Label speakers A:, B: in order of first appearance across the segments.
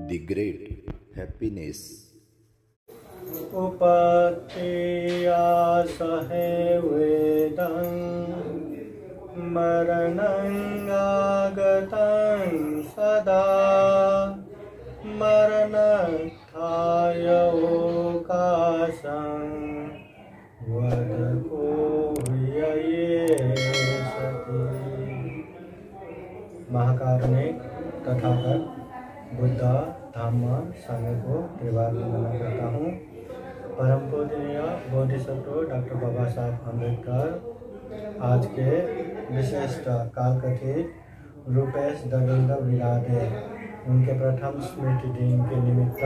A: the great happiness.
B: उपत्या सहे वेदं मरणंगागतं सदा मरणत्थाय ओकाशं वदको व्यये सति। महाकारुणिक तथागत बुद्ध धम्म संघ को त्रिवार वंदना करता हूँ। परम पूजनीय बोधिसत्व डॉक्टर बाबा साहब अम्बेडकर आज के विशिष्ट कालकथित रूपेश दविंद्र विराधे उनके प्रथम स्मृति दिन के निमित्त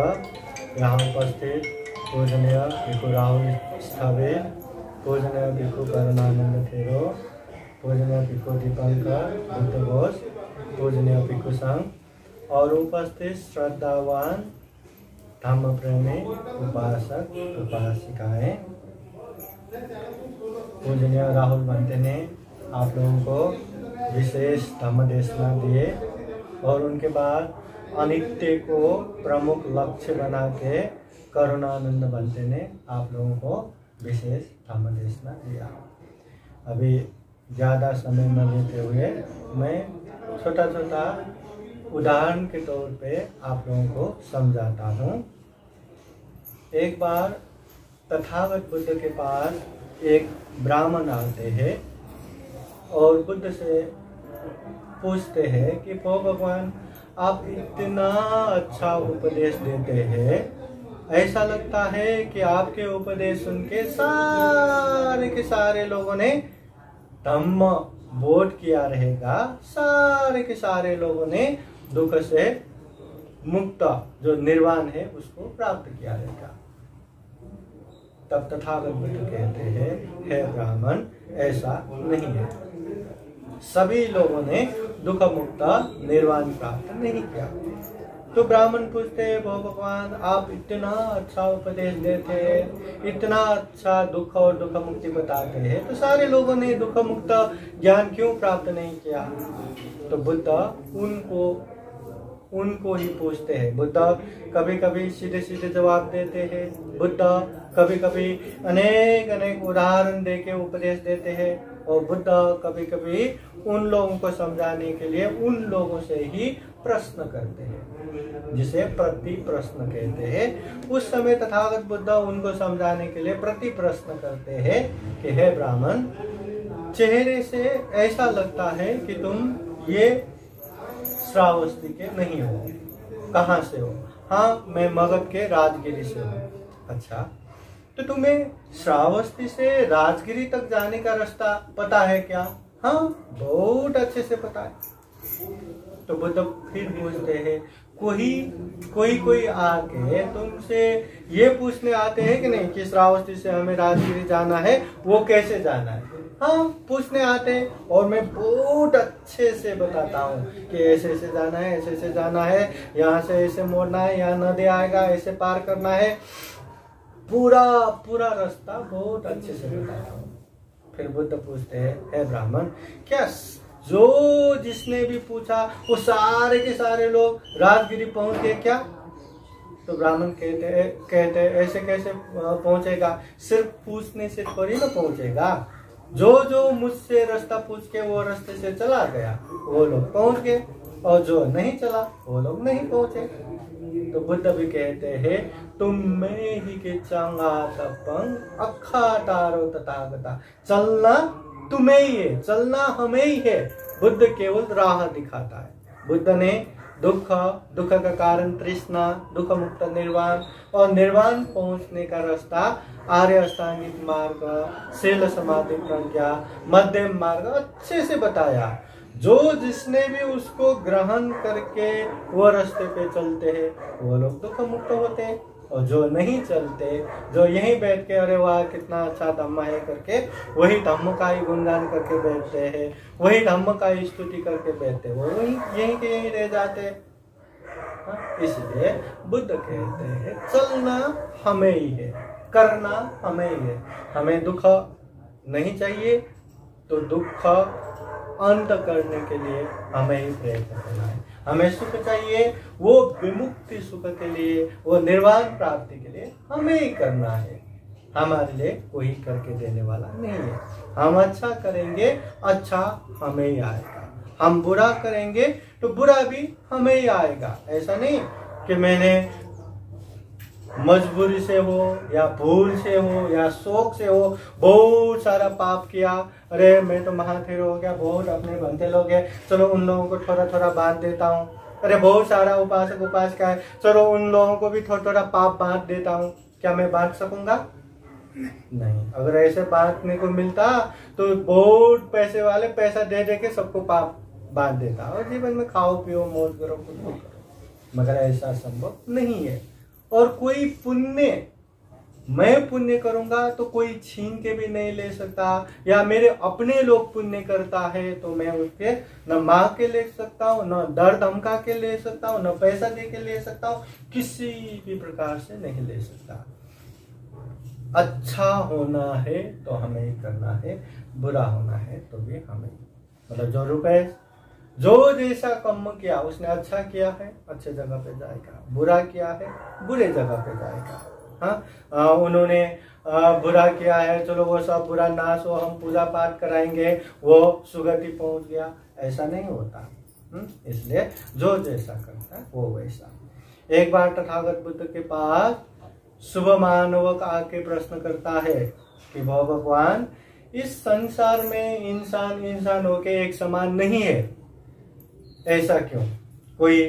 B: यहाँ उपस्थित पूजनीय भिखु राहुल स्थवे, पूजनीय भिखु करुणानंद थेरो, पूजनीय भिखु दीपंकर बुद्ध घोष, पूजनीय भिखु संघ और उपस्थित श्रद्धावान धम्म प्रेमी उपासक उपासिकाएं, पूजनीय राहुल भंते ने आप लोगों को विशेष धम्म देशना दिए और उनके बाद अनित्य को प्रमुख लक्ष्य बना के करुणानंद भंते ने आप लोगों को विशेष धम्म देशना दिया। अभी ज़्यादा समय न लेते हुए मैं छोटा छोटा उदाहरण के तौर पे आप लोगों को समझाता हूँ। एक बार तथागत बुद्ध के पास एक ब्राह्मण आते हैं और बुद्ध से पूछते हैं कि ओ भगवान, आप इतना अच्छा उपदेश देते हैं, ऐसा लगता है कि आपके उपदेश सुन के सारे लोगों ने धम्म बोध किया रहेगा, सारे के सारे लोगों ने दुख से मुक्त जो निर्वाण है उसको प्राप्त किया रहेगा। तब तथागत बुद्ध कहते हैं, हे ब्राह्मण, ऐसा नहीं है, सभी लोगों ने दुख मुक्त निर्वाण प्राप्त नहीं किया। तो ब्राह्मण पूछते हैं, भगवान आप इतना अच्छा उपदेश देते हैं, इतना अच्छा दुख और दुख मुक्ति बताते हैं, तो सारे लोगों ने दुख मुक्त ज्ञान क्यों प्राप्त नहीं किया? तो बुद्ध उनको ही पूछते हैं। बुद्ध कभी कभी सीधे सीधे जवाब देते हैं, बुद्ध कभी कभी अनेक उदाहरण देके उपदेश देते हैं और बुद्ध कभी कभी उन लोगों को समझाने के लिए उन लोगों से ही प्रश्न करते हैं, जिसे प्रति प्रश्न कहते हैं। उस समय तथागत बुद्ध उनको समझाने के लिए प्रति प्रश्न करते हैं कि हे ब्राह्मण, चेहरे से ऐसा लगता है कि तुम ये श्रावस्ती के नहीं हो, कहाँ से हो? हाँ, मैं मगध के राजगिरी से हूँ। अच्छा, तो तुम्हें श्रावस्ती से राजगिरी तक जाने का रास्ता पता है क्या? हाँ, बहुत अच्छे से पता है। तो बुद्ध फिर पूछते हैं, कोई आके तुमसे ये पूछने आते हैं कि नहीं कि श्रावस्ती से हमें राजगिरी जाना है, वो कैसे जाना है? हाँ, पूछने आते हैं और मैं बहुत अच्छे से बताता हूँ कि ऐसे ऐसे जाना है, ऐसे ऐसे जाना है, यहाँ से ऐसे मोड़ना है, यहाँ नदी आएगा, ऐसे पार करना है, पूरा रास्ता बहुत अच्छे से बताता हूँ। फिर बुद्ध पूछते हैं, हे ब्राह्मण, क्या जो जिसने भी पूछा वो सारे के सारे लोग राजगिरी पहुंच गए क्या? तो ब्राह्मण कहते ऐसे कैसे पहुंचेगा? सिर्फ पूछने से थोड़ी ना पहुंचेगा। जो मुझसे रास्ता पूछ के वो रास्ते से चला गया वो लोग पहुंच गए, और जो नहीं चला वो लोग नहीं पहुंचे। तो बुद्ध भी कहते हैं, तुम में ही के चंगा तपंग अखा तारो तथागता, चलना तुम्हें ही है, चलना हमें ही है, बुद्ध केवल राह दिखाता है। बुद्ध ने दुख का कारण तृष्णा, दुख मुक्त निर्वाण और निर्वाण पहुंचने का रास्ता आर्य अष्टांगिक मार्ग, शील समाधि प्रज्ञा, मध्यम मार्ग अच्छे से बताया। जो जिसने भी उसको ग्रहण करके वो रास्ते पे चलते हैं वो लोग दुख मुक्त होते हैं, और जो नहीं चलते, जो यहीं बैठ के अरे वाह कितना अच्छा धम्म है करके वही धम्म का ही गुणगान करके बैठते हैं, वही धम्म का ही स्तुति करके बैठते हैं, वो यहीं के यहीं रह जाते हैं। इसलिए बुद्ध कहते हैं, चलना हमें ही है, करना हमें ही है। हमें दुख नहीं चाहिए तो दुख अंत करने के लिए हमें ही प्रयत्न करना है। हमें सुख चाहिए, वो विमुक्ति सुख के लिए, वो निर्वाण प्राप्ति के लिए हमें ही करना है। हमारे लिए कोई करके देने वाला नहीं है। हम अच्छा करेंगे, अच्छा हमें ही आएगा। हम बुरा करेंगे तो बुरा भी हमें ही आएगा। ऐसा नहीं कि मैंने मजबूरी से हो या भूल से हो या शौक से हो बहुत सारा पाप किया, अरे मैं तो महाथेर हो गया, बहुत अपने बनते लोग हैं, चलो उन लोगों को थोड़ा थोड़ा बांट देता हूँ। अरे बहुत सारा उपासक उपासिका है, चलो उन लोगों को भी थोड़ा थोड़ा पाप बांट देता हूँ। क्या मैं बांट सकूंगा? नहीं। अगर ऐसे बांटने को मिलता तो बहुत पैसे वाले पैसा दे दे के सबको पाप बांट देता और जीवन में खाओ पियो मौज करो कुछ करो, मगर ऐसा संभव नहीं है। और कोई पुण्य, मैं पुण्य करूंगा तो कोई छीन के भी नहीं ले सकता, या मेरे अपने लोग पुण्य करता है तो मैं उसके न मांग के ले सकता हूँ, न डर धमका के ले सकता हूँ, न पैसा दे के ले सकता हूँ, किसी भी प्रकार से नहीं ले सकता। अच्छा होना है तो हमें ही करना है, बुरा होना है तो भी हमें, मतलब जो रुपए जो जैसा कर्म किया उसने अच्छा किया है अच्छे जगह पे जाएगा, बुरा किया है बुरे जगह पे जाएगा। हाँ, उन्होंने बुरा किया है, चलो वो सब बुरा नाश हो, हम पूजा पाठ कराएंगे, वो सुगति पहुंच गया, ऐसा नहीं होता। इसलिए जो जैसा करता है वो वैसा। एक बार तथागत बुद्ध के पास शुभ मानव आके प्रश्न करता है कि भगवान, इस संसार में इंसान इंसान होके एक समान नहीं है, ऐसा क्यों? कोई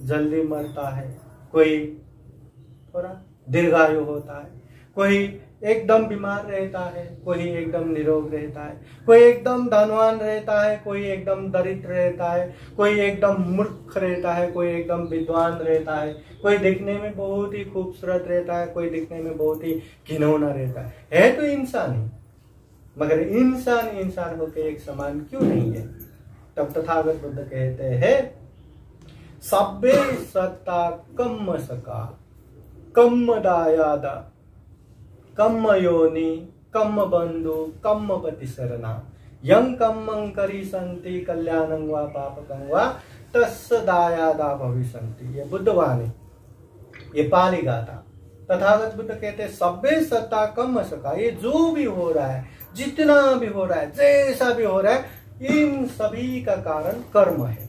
B: जल्दी मरता है, कोई थोड़ा दीर्घायु होता है, कोई एकदम बीमार रहता है, कोई एकदम निरोग रहता है, कोई एकदम धनवान रहता है, कोई एकदम दरिद्र रहता है, कोई एकदम मूर्ख रहता है, कोई एकदम विद्वान रहता है, कोई दिखने में बहुत ही खूबसूरत रहता है, कोई दिखने में बहुत ही घिनौना रहता है तो इंसान ही, मगर इंसान इंसान होकर एक समान क्यों नहीं है? तब तथागत बुद्ध कहते हैं, सब्बे सत्ता कम्म सका कम्म दायादा कम्म योनि कम्म बंधु कम्म पति शरणा यं कम्मं करी संति कल्याणं वा पापकं वा तस्य दायादा भविष्यन्ति। ये बुद्धवाणी, ये पाली गाथा। तथागत बुद्ध कहते हैं, सब्बे सत्ता कम्म सका, ये जो भी हो रहा है, जितना भी हो रहा है, जैसा भी हो रहा है, इन सभी का कारण कर्म है।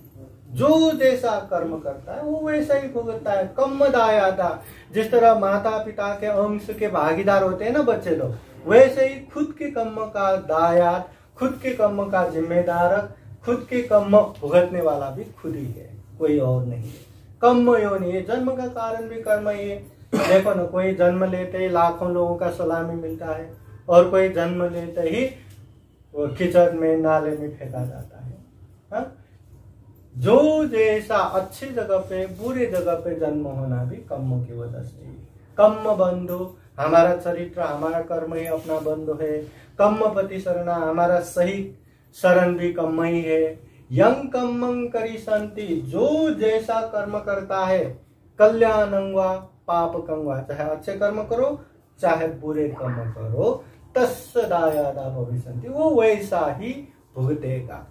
B: जो जैसा कर्म करता है वो वैसा ही भुगतता है। कम्म दायादा, जिस तरह माता पिता के अंश के भागीदार होते हैं ना बच्चे लोग, वैसे ही खुद के कर्म का दायाद, खुद के कर्म का जिम्मेदार, खुद के कर्म भुगतने वाला भी खुद ही है, कोई और नहीं है। कर्म योनि, ये जन्म का कारण भी कर्म ही है। देखो ना, कोई जन्म लेते ही लाखों लोगों का सलामी मिलता है, और कोई जन्म लेते ही वो कीचड़ में नाले में फेंका जाता है। हा? जो जैसा अच्छी जगह पे बुरी जगह पे जन्म होना भी कर्म की वजह से। कर्म बंधु, हमारा चरित्र हमारा कर्म ही अपना बंधु है। कर्म पति शरणा, हमारा सही शरण भी कर्म ही है। यं कर्मं करी संति, जो जैसा कर्म करता है, कल्याणं वा पापकं वा, चाहे अच्छे कर्म करो चाहे बुरे कर्म करो, तस्य दायादा भविष्यन्ति, वो वैसा ही भुगतेगा।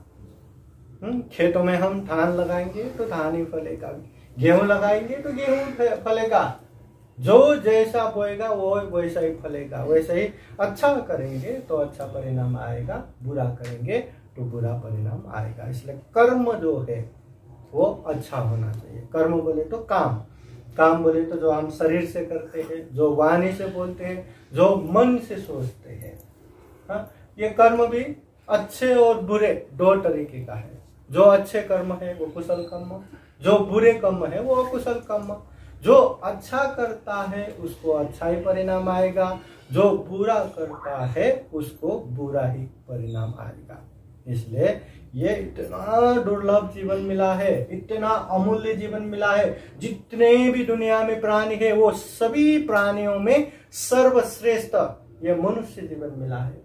B: खेतों में हम धान लगाएंगे तो धान ही फलेगा, गेहूं लगाएंगे तो गेहूं फलेगा। जो जैसा बोएगा वो वैसा ही फलेगा। वैसे ही अच्छा करेंगे तो अच्छा परिणाम आएगा, बुरा करेंगे तो बुरा परिणाम आएगा। इसलिए कर्म जो है वो अच्छा होना चाहिए। कर्म बोले तो काम, काम बोले तो जो हम शरीर से करते हैं, जो वाणी से बोलते हैं, जो मन से सोचते हैं। हाँ, ये कर्म भी अच्छे और बुरे दो तरीके का है। जो अच्छे कर्म है वो कुशल कर्म, जो बुरे कर्म है वो अकुशल कर्म। जो अच्छा करता है उसको अच्छा ही परिणाम आएगा, जो बुरा करता है उसको बुरा ही परिणाम आएगा। इसलिए ये इतना दुर्लभ जीवन मिला है, इतना अमूल्य जीवन मिला है। जितने भी दुनिया में प्राणी है वो सभी प्राणियों में सर्वश्रेष्ठ ये मनुष्य जीवन मिला है।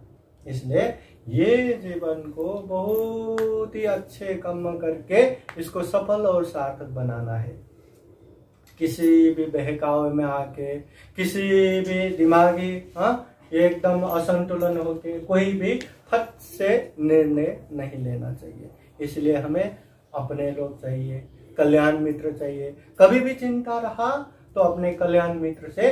B: इसलिए ये जीवन को बहुत ही अच्छे कर्म करके इसको सफल और सार्थक बनाना है। किसी भी बहकावे में आके, किसी भी दिमागी एकदम असंतुलन होके कोई भी फट से निर्णय नहीं लेना चाहिए। इसलिए हमें अपने लोग चाहिए, कल्याण मित्र चाहिए। कभी भी चिंता रहा तो अपने कल्याण मित्र से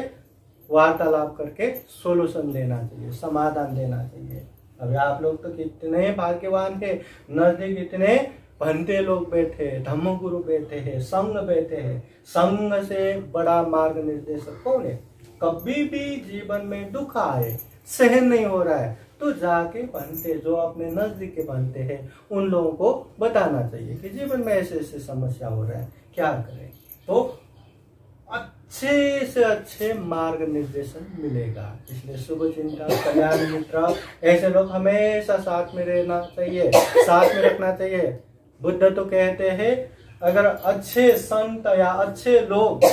B: वार्तालाप करके सोल्यूशन लेना चाहिए, समाधान लेना चाहिए। अभी आप लोग तो कितने भाग्यवान है, नजदीक इतने भंते लोग बैठे, धम्म गुरु बैठे हैं, संघ बैठे हैं। संघ से बड़ा मार्ग निर्देशक कौन है? कभी भी जीवन में दुख आए, सहन नहीं हो रहा है, तो जाके भंते, जो अपने नजदीक के भंते हैं, उन लोगों को बताना चाहिए कि जीवन में ऐसे ऐसे समस्या हो रहा है, क्या करें, तो अच्छे से अच्छे मार्ग निर्देशन मिलेगा। इसलिए शुभ चिंता, कल्याण मित्र, ऐसे लोग हमेशा साथ में रहना चाहिए, साथ में रखना चाहिए। बुद्ध तो कहते हैं अगर अच्छे संत या अच्छे लोग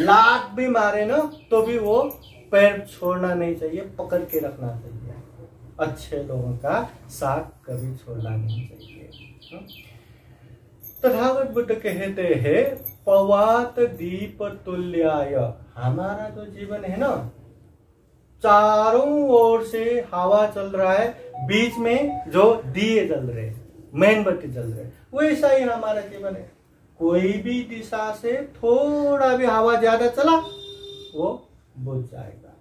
B: लात भी मारे ना तो भी वो पैर छोड़ना नहीं चाहिए, पकड़ के रखना चाहिए। अच्छे लोगों का साथ कभी छोड़ना नहीं चाहिए। तथागत बुद्ध कहते हैं पवात दीप तुल्याय, हमारा जो जीवन है ना, चारों ओर से हवा चल रहा है, बीच में जो दिए जल रहे, मेणबत्ती जल रहे, वैसा ही हमारा जीवन है। कोई भी दिशा से थोड़ा भी हवा ज्यादा चला वो बुझ जाएगा।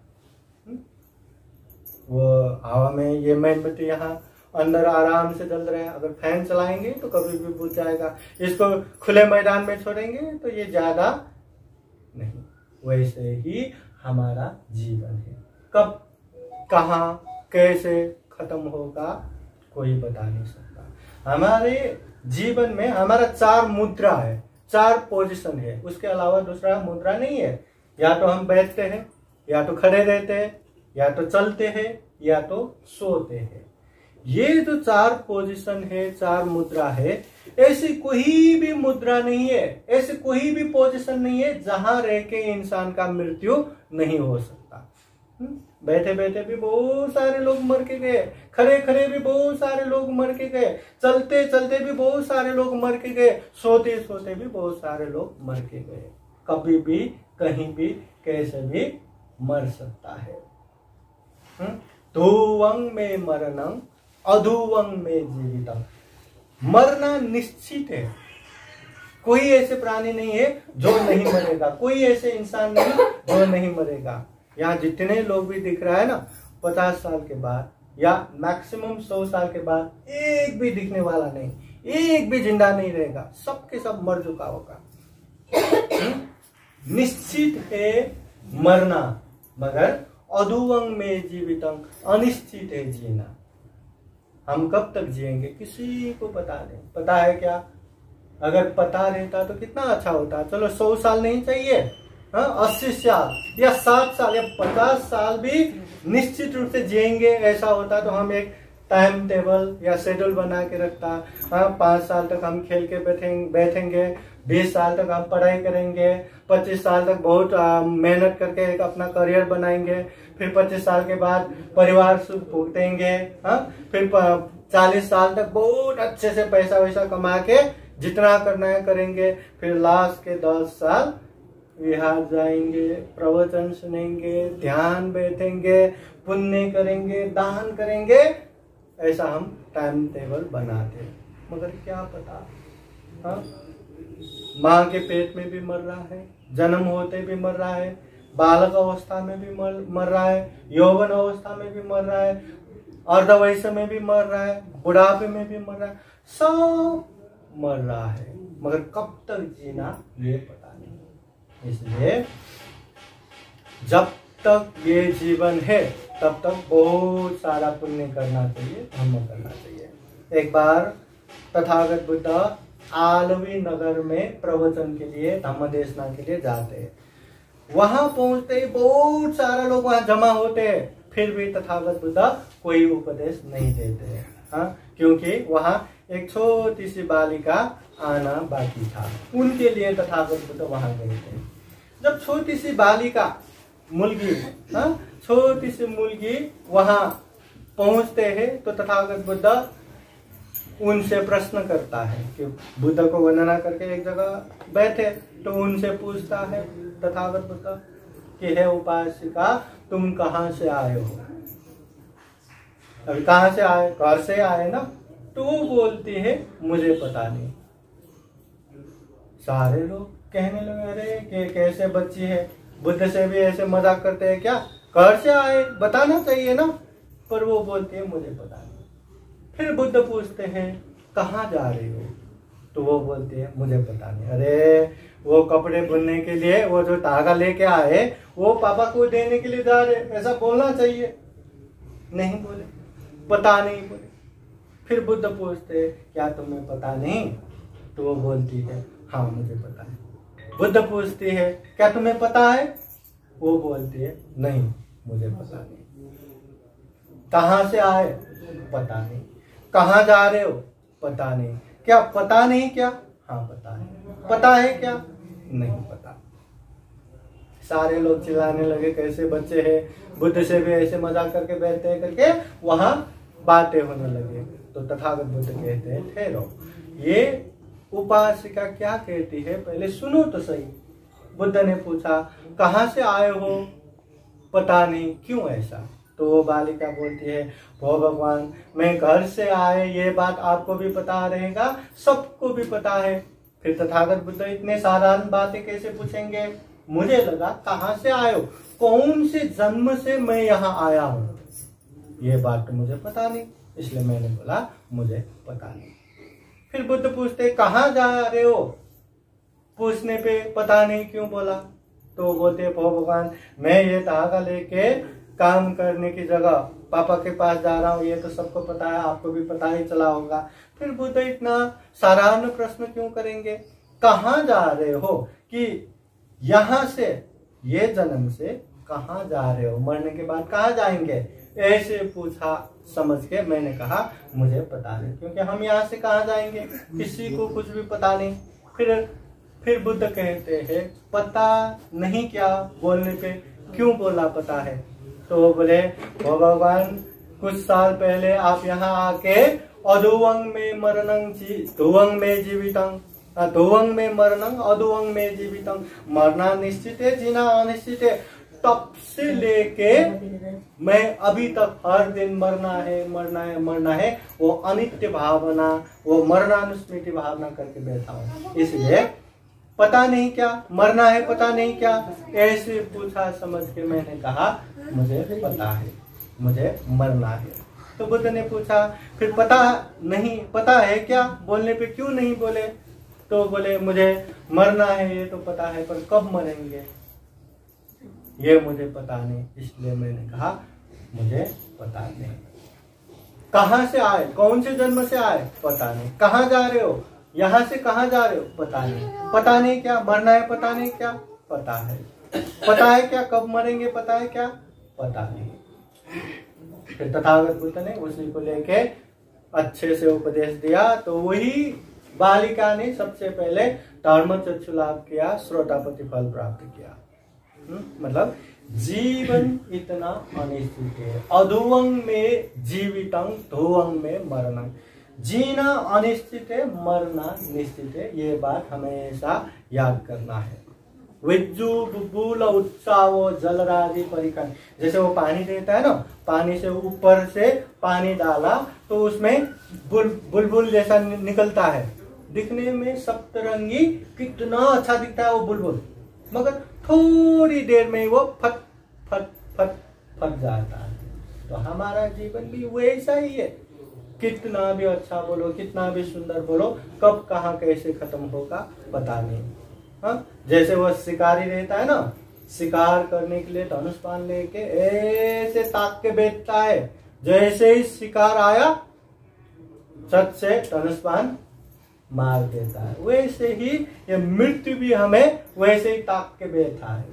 B: वो हवा में ये मेणबत्ती यहाँ अंदर आराम से जल रहे हैं, अगर फैन चलाएंगे तो कभी भी बुझ जाएगा। इसको खुले मैदान में छोड़ेंगे तो ये ज्यादा नहीं। वैसे ही हमारा जीवन है, कब कहाँ कैसे खत्म होगा कोई बता नहीं सकता। हमारे जीवन में हमारा 4 मुद्रा है, 4 पोजीशन है, उसके अलावा दूसरा मुद्रा नहीं है। या तो हम बैठते हैं, या तो खड़े रहते हैं, या तो चलते हैं, या तो सोते हैं। ये जो 4 पोजीशन है, 4 मुद्रा है, ऐसी कोई भी मुद्रा नहीं है, ऐसी कोई भी पोजीशन नहीं है जहां रह के इंसान का मृत्यु नहीं हो सकता। बैठे बैठे भी बहुत सारे लोग मर के गए, खड़े खड़े भी बहुत सारे लोग मर के गए, चलते चलते भी बहुत सारे लोग मर के गए, सोते सोते भी बहुत सारे लोग मर के गए। कभी भी कहीं भी कैसे भी मर सकता है। धुवंग में मरणं अधुवंग में जीवितम, मरना निश्चित है। कोई ऐसे प्राणी नहीं है जो नहीं मरेगा, कोई ऐसे इंसान नहीं जो नहीं मरेगा। यहाँ जितने लोग भी दिख रहा है ना, 50 साल के बाद या मैक्सिमम 100 साल के बाद एक भी दिखने वाला नहीं, एक भी जिंदा नहीं रहेगा, सबके सब मर चुका होगा। निश्चित है मरना, मगर अधुवंग में जीवितम, अनिश्चित है जीना। हम कब तक जिएंगे किसी को पता नहीं। पता है क्या? अगर पता रहता तो कितना अच्छा होता। चलो 100 साल नहीं चाहिए, 80 साल या 60 साल या 50 साल भी निश्चित रूप से जिएंगे, ऐसा होता तो हम एक टाइम टेबल या शेड्यूल बना के रखता। 5 साल तक हम खेल के बैठेंगे, 20 साल तक हम पढ़ाई करेंगे, 25 साल तक बहुत मेहनत करके एक अपना करियर बनाएंगे, फिर 25 साल के बाद परिवार सुख भुगतेंगे, फिर 40 साल तक बहुत अच्छे से पैसा वैसा कमा के जितना करना है करेंगे, फिर लास्ट के 10 साल विहार जाएंगे, प्रवचन सुनेंगे, ध्यान बैठेंगे, पुण्य करेंगे, दान करेंगे। ऐसा हम टाइम टेबल बनाते, मगर क्या पता माँ के पेट में भी मर रहा है, जन्म होते भी मर रहा है, बालक अवस्था में भी मर रहा है, यौवन अवस्था में भी मर रहा है, अर्धवयस्क में भी मर रहा है, बुढ़ापे में भी मर रहा है, सब मर रहा है, मगर कब तक जीना ये पता नहीं। इसलिए जब तक ये जीवन है तब तक बहुत सारा पुण्य करना चाहिए, धर्म करना चाहिए। एक बार तथागत बुद्ध आलवी नगर में प्रवचन के लिए, धम्म देशना के लिए जाते हैं। वहां पहुंचते ही बहुत सारा लोग वहां जमा होते हैं, फिर भी तथागत बुद्ध कोई उपदेश नहीं देते हैं। क्योंकि वहां एक छोटी सी बालिका आना बाकी था, उनके लिए तथागत बुद्ध वहां गए थे। जब छोटी सी बालिका मुलगी, छोटी सी मुलगी वहां पहुंचते हैं तो तथागत बुद्ध उनसे प्रश्न करता है कि बुद्ध को वंदना करके एक जगह बैठे तो उनसे पूछता है तथागत बुद्ध कि हे उपासिका, तुम कहाँ से आए हो? अभी कहाँ से आए? घर से आए ना। तो वो बोलती है मुझे पता नहीं। सारे लोग कहने लगे अरे कैसे बच्ची है, बुद्ध से भी ऐसे मजाक करते हैं क्या? घर से आए, बताना चाहिए ना। पर वो बोलती है मुझे पता नहीं। फिर बुद्ध पूछते हैं कहाँ जा रही हो? तो वो बोलती है मुझे पता नहीं। अरे वो कपड़े बुनने के लिए वो जो धागा लेके आए वो पापा को देने के लिए जा रहे, ऐसा बोलना चाहिए। नहीं बोले, पता नहीं बोले। फिर बुद्ध पूछते क्या तुम्हें पता नहीं? तो वो बोलती है हाँ मुझे पता है। बुद्ध पूछती है क्या तुम्हें पता है? वो बोलती है नहीं मुझे पता नहीं। कहाँ से आए? पता नहीं। कहाँ जा रहे हो? पता नहीं। क्या पता नहीं? क्या हाँ पता है। पता है क्या? नहीं पता। सारे लोग चिल्लाने लगे कैसे बच्चे हैं, बुद्ध से भी ऐसे मजाक करके बैठते हैं करके वहां बातें होने लगे। तो तथागत बुद्ध कहते हैं ठहरो, ये उपासिका क्या कहती है पहले सुनो तो सही। बुद्ध ने पूछा कहाँ से आए हो? पता नहीं। क्यों ऐसा? तो वो बालिका बोलती है वो भगवान मैं घर से आए ये बात आपको भी पता रहेगा, सबको भी पता है। फिर तथागत बुद्ध इतने साधारण बातें कैसे पूछेंगे? मुझे लगा कहाँ से आए हो, कौन से जन्म से मैं यहाँ आया हूँ, ये बात तो मुझे पता नहीं, इसलिए मैंने बोला मुझे पता नहीं। फिर बुद्ध पूछते कहाँ जा रहे हो? पूछने पे पता नहीं क्यों बोला? तो बोलते भगवान मैं ये धागा लेके काम करने की जगह पापा के पास जा रहा हूँ, ये तो सबको पता है, आपको भी पता ही चला होगा। फिर बुद्ध इतना साधारण प्रश्न क्यों करेंगे? कहाँ जा रहे हो कि यहाँ से ये जन्म से कहाँ जा रहे हो, मरने के बाद कहाँ जाएंगे, ऐसे पूछा। समझ के मैंने कहा मुझे पता नहीं, क्योंकि हम यहाँ से कहाँ जाएंगे, किसी को कुछ भी पता नहीं। फिर बुद्ध कहते हैं पता नहीं क्या? बोलने पे क्यों बोला पता है? तो वो बोले भगवान कुछ साल पहले आप यहाँ आके अधुवंग में मरणं धुवंग में जीवितं, धुवंग में मरणं अधुवंग में जीवितं, मरना निश्चित है जीना अनिश्चित है। तब से लेके मैं अभी तक हर दिन मरना है मरना है मरना है, वो अनित्य भावना, वो मरणानुस्मृति भावना करके बैठा हूँ। इसलिए पता नहीं क्या मरना है, पता नहीं क्या, ऐसे पूछा। समझ के मैंने कहा मुझे पता है, मुझे मरना है। तो बुद्ध ने पूछा फिर पता नहीं, पता है क्या? बोलने पे क्यों नहीं बोले? तो बोले मुझे मरना है ये तो पता है, पर कब मरेंगे ये मुझे पता नहीं, इसलिए मैंने कहा मुझे पता नहीं। कहाँ से आए, कौन से जन्म से आए? पता नहीं। कहाँ जा रहे हो, यहाँ से कहाँ जा रहे हो? पता नहीं। पता नहीं क्या मरना है, पता नहीं क्या? पता है। पता है क्या कब मरेंगे, पता है क्या? पता नहीं। फिर तथागत बुद्ध ने उसी को लेके अच्छे से उपदेश दिया। तो वही बालिका ने सबसे पहले धर्मचक्षु लाभ किया, श्रोतापति फल प्राप्त किया। मतलब जीवन इतना अनिश्चित है, अधुवंग में जीवितं ध्रुवंग में मरणं। जीना अनिश्चित है, मरना निश्चित है, ये बात हमेशा याद करना है। विज्जु बुबुल उत्साहो जलरादि परिकन, जैसे वो पानी देता है ना, पानी से ऊपर से पानी डाला तो उसमें बुलबुल जैसा निकलता है, दिखने में सप्तरंगी कितना अच्छा दिखता है वो बुलबुल, मगर थोड़ी देर में वो फट फट फट फट जाता है। तो हमारा जीवन भी वैसा ही है, कितना भी अच्छा बोलो, कितना भी सुंदर बोलो, कब कहाँ कैसे खत्म होगा पता नहीं। हाँ, जैसे वो शिकारी रहता है ना, शिकार करने के लिए धनुष बाण लेके ऐसे ताक के बैठता है, जैसे ही शिकार आया छत से धनुष बाण मार देता है। वैसे ही ये मृत्यु भी हमें वैसे ही ताक के बैठा है,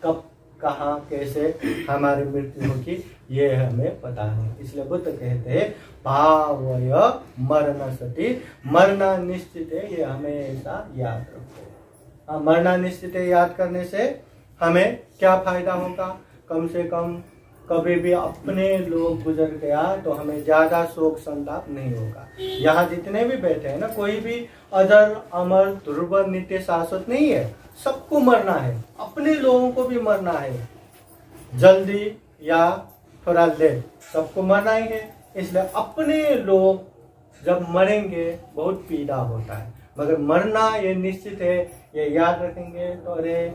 B: कब कहाँ कैसे हमारी मृत्यु होगी ये हमें पता नहीं। इसलिए बुद्ध कहते हैं भावय मरण सति, मरना निश्चित है, ये हमेशा याद रखो। मरना निश्चित है याद करने से हमें क्या फायदा होगा? कम से कम कभी भी अपने लोग गुजर गया तो हमें ज्यादा शोक संताप नहीं होगा। यहाँ जितने भी बैठे हैं ना, कोई भी अजर अमर ध्रुव नित्य शाश्वत नहीं है, सबको मरना है, अपने लोगों को भी मरना है, जल्दी या थोड़ा लेट सबको मरना ही है। इसलिए अपने लोग जब मरेंगे बहुत पीड़ा होता है, मगर मरना ये निश्चित है, ये याद रखेंगे। तो अरे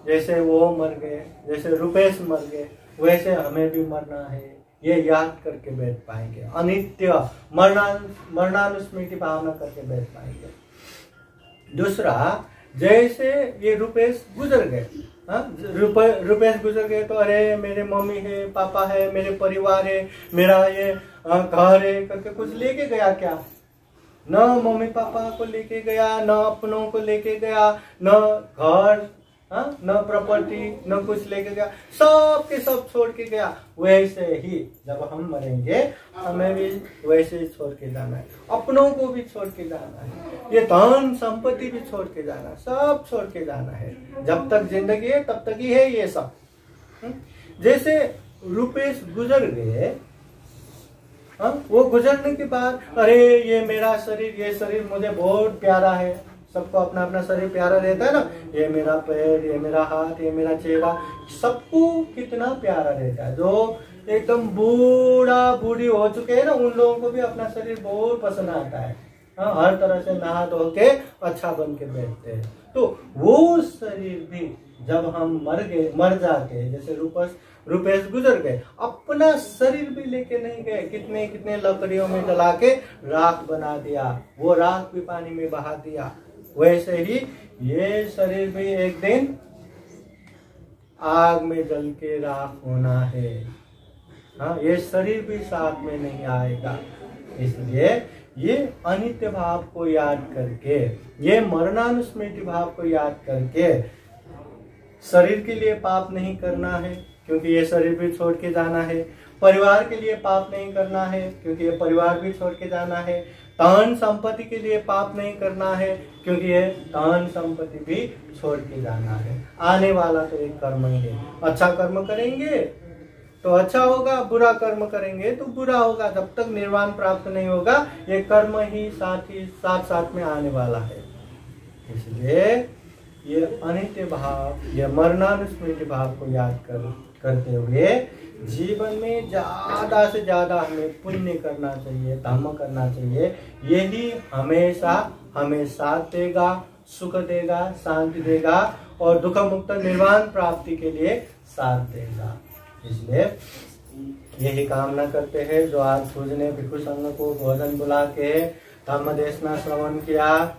B: जैसे वो मर गए, जैसे रुपेश मर गए, वैसे हमें भी मरना है, ये याद करके बैठ पाएंगे। अनित्य मरणानुस्मृति भावना करके बैठ पाएंगे। दूसरा, जैसे ये रुपेश गुजर गए, रुपेश गुजर गए तो अरे मेरे मम्मी है, पापा है, मेरे परिवार है, मेरा ये घर है करके कुछ लेके गया क्या? न मम्मी पापा को लेके गया, न अपनों को लेके गया, न घर, न प्रॉपर्टी, न कुछ लेके गया, सब के सब छोड़ के गया। वैसे ही जब हम मरेंगे हमें भी वैसे ही छोड़ के जाना है, अपनों को भी छोड़ के जाना है, ये धन संपत्ति भी छोड़ के जाना है, सब छोड़ के जाना है। जब तक जिंदगी है तब तक ही है ये सब। जैसे रुपेश गुजर गए, वो गुजरने के बाद अरे ये मेरा शरीर, ये शरीर मुझे बहुत प्यारा है, सबको अपना अपना शरीर प्यारा रहता है ना, ये मेरा पैर, ये मेरा हाथ, ये मेरा चेहरा, सबको कितना प्यारा रहता है। जो एकदम बूढ़ा बूढ़ी हो चुके हैं ना, उन लोगों को भी अपना शरीर बहुत पसंद आता है। हर तरह से नहा धो के अच्छा बन के बैठते हैं। तो वो शरीर भी जब हम मर जाते, जैसे रुपेश गुजर गए, अपना शरीर भी लेके नहीं गए, कितने कितने लकड़ियों में जला के राख बना दिया, वो राख भी पानी में बहा दिया। वैसे ही ये शरीर भी एक दिन आग में जल के राख होना है। ये शरीर भी साथ में नहीं आएगा। इसलिए ये अनित्य भाव को याद करके, ये मरणानुस्मृति भाव को याद करके शरीर के लिए पाप नहीं करना है, क्योंकि ये शरीर भी छोड़ के जाना है। परिवार के लिए पाप नहीं करना है, क्योंकि ये परिवार भी छोड़ के जाना है। धन संपत्ति के लिए पाप नहीं करना है, क्योंकि ये धन संपत्ति भी छोड़ के जाना है। आने वाला तो एक कर्म ही है। अच्छा कर्म करेंगे तो अच्छा होगा, बुरा कर्म करेंगे तो बुरा होगा। जब तक निर्वाण प्राप्त नहीं होगा, ये कर्म ही साथ में आने वाला है। इसलिए ये अनित्य भाव, ये मरणानुस्मृति भाव को याद करते हुए जीवन में ज्यादा से ज्यादा हमें पुण्य करना चाहिए, धर्म करना चाहिए। यही हमेशा हमें साथ देगा, सुख देगा, शांति देगा और दुख मुक्त निर्वाण प्राप्ति के लिए साथ देगा। इसलिए यही कामना करते हैं। जो आज सूर्य ने भिक्षु संघ को भोजन बुला के धर्म देशना श्रवण किया,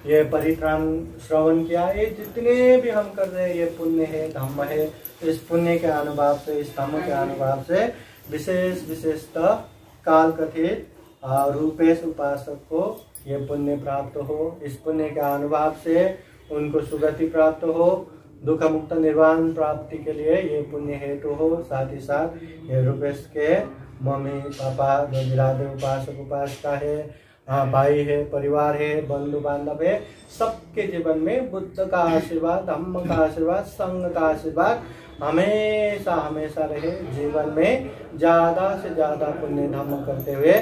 B: ये परित्राण श्रवण किया, ये जितने भी हम कर रहे हैं ये पुण्य है, धर्म है। इस पुण्य के अनुभव से, इस धर्म के अनुभव से विशेषतः काल कथित रूपेश उपासक को ये पुण्य प्राप्त हो। इस पुण्य के अनुभव से उनको सुगति प्राप्त हो, दुख मुक्त निर्वाण प्राप्ति के लिए ये पुण्य हेतु हो। साथ ही साथ ये रूपेश के मम्मी पापा जो विराधे उपासक उपासिका है, भाई है, परिवार है, बंधु बांधव है, सबके जीवन में बुद्ध का आशीर्वाद, धम्म का आशीर्वाद, संघ का आशीर्वाद हमेशा हमेशा रहे। जीवन में ज्यादा से ज्यादा पुण्य धर्म करते हुए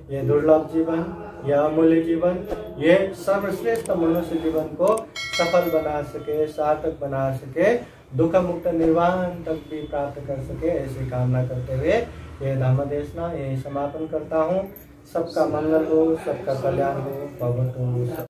B: ये दुर्लभ जीवन, यह अमूल्य जीवन, ये सर्वश्रेष्ठ मनुष्य जीवन को सफल बना सके, सार्थक बना सके, दुख मुक्त निर्वाण तक भी प्राप्त कर सके, ऐसी कामना करते हुए ये धर्म देशना यही समापन करता हूँ। सबका मंगल हो, सबका कल्याण हो। भगवतो